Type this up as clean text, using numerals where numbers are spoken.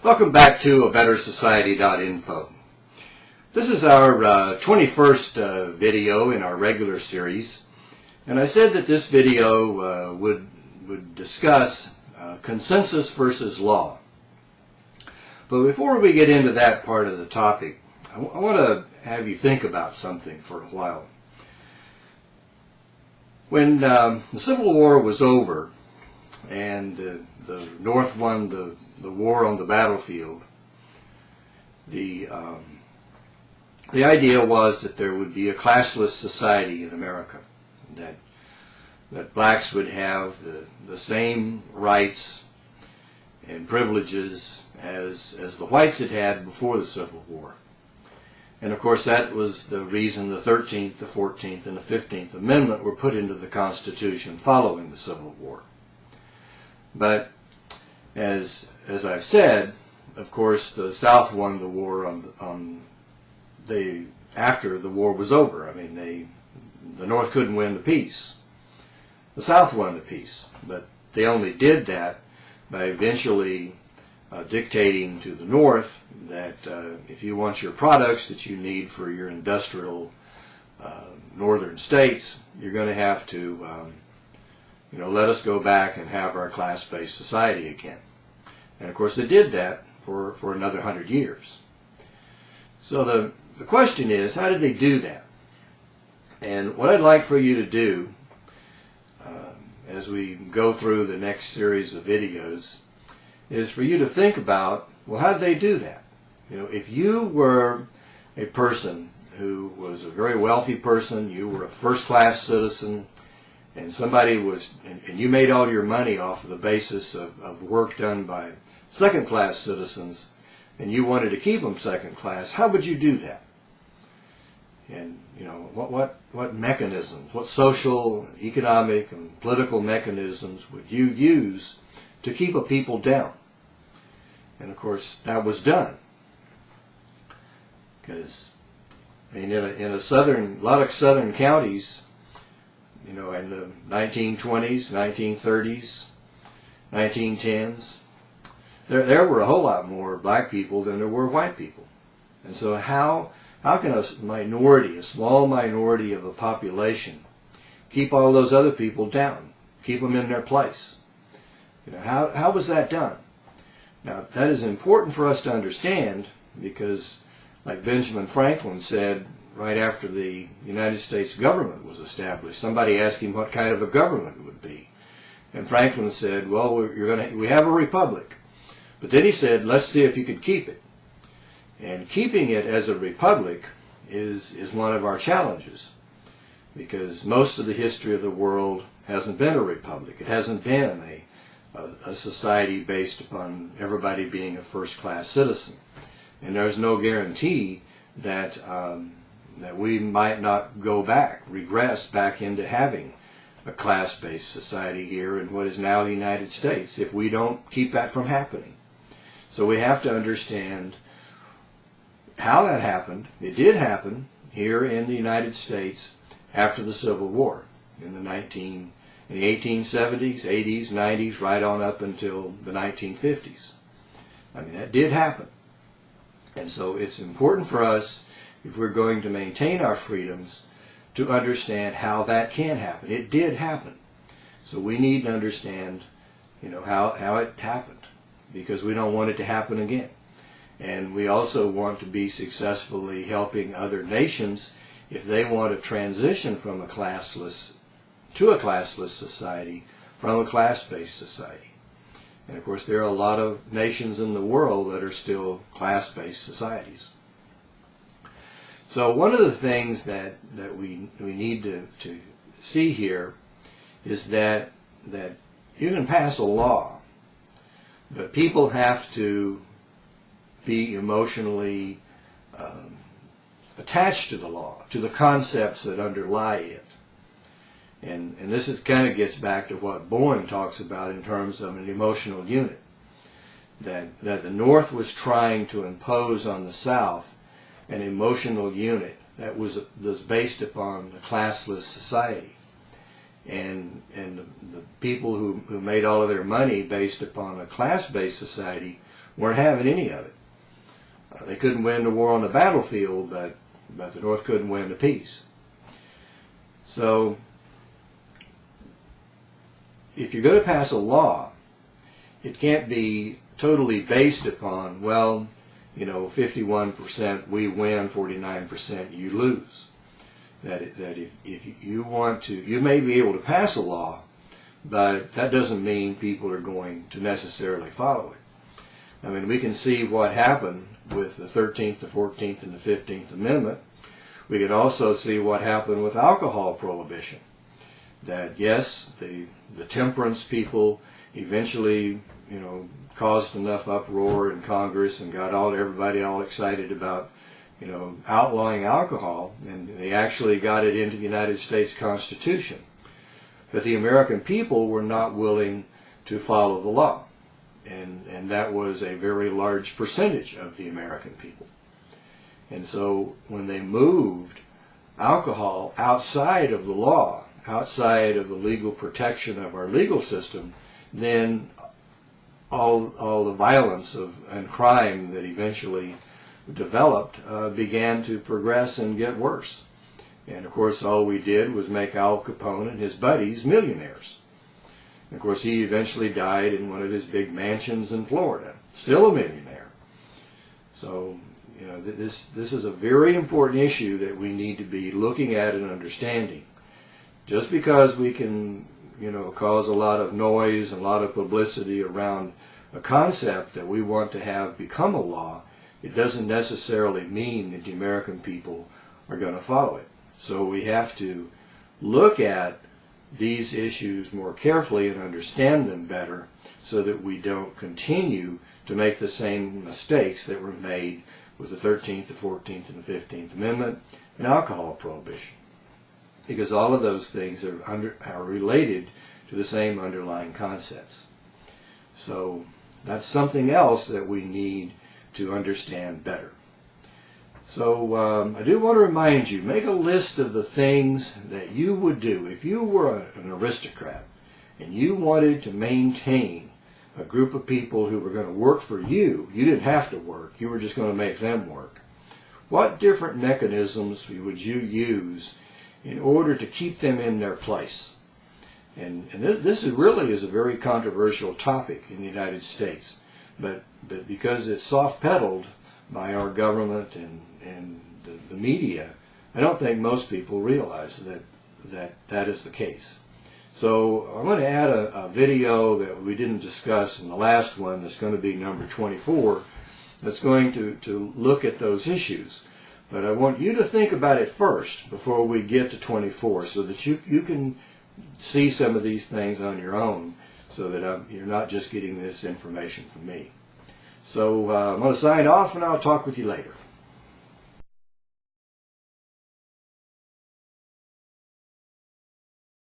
Welcome back to abettersociety.info. This is our 21st video in our regular series, and I said that this video would discuss consensus versus law. But before we get into that part of the topic, I want to have you think about something for a while. When the Civil War was over and the North won the war on the battlefield, the idea was that there would be a classless society in America, that blacks would have the same rights and privileges as the whites had had before the Civil War. And of course that was the reason the 13th, the 14th, and the 15th Amendment were put into the Constitution following the Civil War. But as I've said, of course the South won the war after the war was over. I mean, the North couldn't win the peace. The South won the peace, but they only did that by eventually dictating to the North that if you want your products that you need for your industrial northern states, you're going to have to let us go back and have our class-based society again. And of course they did that for another 100 years. So the question is, how did they do that? And what I'd like for you to do as we go through the next series of videos is for you to think about, well, how did they do that? If you were a person who was a very wealthy person, you were a first-class citizen, and somebody was, and you made all your money off of the basis of work done by second-class citizens, and you wanted to keep them second class, how would you do that? And what mechanisms, what social, economic, and political mechanisms would you use to keep a people down? And of course that was done, because in a lot of southern counties, in the 1920s, 1930s, 1910s, there were a whole lot more black people than there were white people. And so how can a small minority of a population keep all those other people down, keep them in their place? How was that done? Now, that is important for us to understand, because like Benjamin Franklin said right after the United States government was established, somebody asked him what kind of a government it would be. And Franklin said, well, we have a republic. But then he said, let's see if you could keep it. And keeping it as a republic is one of our challenges, because most of the history of the world hasn't been a republic. It hasn't been a society based upon everybody being a first-class citizen. And there's no guarantee that we might not regress back into having a class-based society here in what is now the United States, if we don't keep that from happening. So we have to understand how that happened. It did happen here in the United States after the Civil War in the 1870s, 80s, 90s, right on up until the 1950s. I mean, that did happen. And so it's important for us, if we're going to maintain our freedoms, to understand how that can happen. It did happen. So we need to understand, how it happened, because we don't want it to happen again. And we also want to be successfully helping other nations if they want to transition from a classless to a classless society, from a class-based society. And of course there are a lot of nations in the world that are still class-based societies. So one of the things that we need to see here is that you can pass a law, but people have to be emotionally attached to the law, to the concepts that underlie it. And this kind of gets back to what Bowen talks about in terms of an emotional unit. That the North was trying to impose on the South an emotional unit that was based upon a classless society. And the people who made all of their money based upon a class-based society weren't having any of it. They couldn't win the war on the battlefield, but the North couldn't win the peace. So if you're going to pass a law, it can't be totally based upon, well, 51% we win, 49% you lose. That if you want to, you may be able to pass a law, but that doesn't mean people are going to necessarily follow it. I mean, we can see what happened with the 13th, the 14th, and the 15th Amendment. We can also see what happened with alcohol prohibition. That yes, the temperance people eventually, caused enough uproar in Congress and got everybody all excited about, outlawing alcohol, and they actually got it into the United States Constitution. But the American people were not willing to follow the law, and that was a very large percentage of the American people. And so when they moved alcohol outside of the law, outside of the legal protection of our legal system, then all the violence and crime that eventually developed began to progress and get worse. And of course all we did was make Al Capone and his buddies millionaires. And of course he eventually died in one of his big mansions in Florida, still a millionaire. So this is a very important issue that we need to be looking at and understanding. Just because we can cause a lot of noise and a lot of publicity around a concept that we want to have become a law, it doesn't necessarily mean that the American people are going to follow it. So we have to look at these issues more carefully and understand them better so that we don't continue to make the same mistakes that were made with the 13th, the 14th, and the 15th Amendment and alcohol prohibition. Because all of those things are related to the same underlying concepts. So that's something else that we need to understand better. So I do want to remind you, make a list of the things that you would do if you were an aristocrat and you wanted to maintain a group of people who were going to work for you. You didn't have to work, you were just going to make them work. What different mechanisms would you use in order to keep them in their place? And this really is a very controversial topic in the United States, but because it's soft-pedaled by our government and the media, I don't think most people realize that is the case. So I'm going to add a video that we didn't discuss in the last one, that's going to be number 24, that's going to look at those issues. But I want you to think about it first before we get to 24, so that you can see some of these things on your own, so that you're not just getting this information from me. So I'm going to sign off, and I'll talk with you later.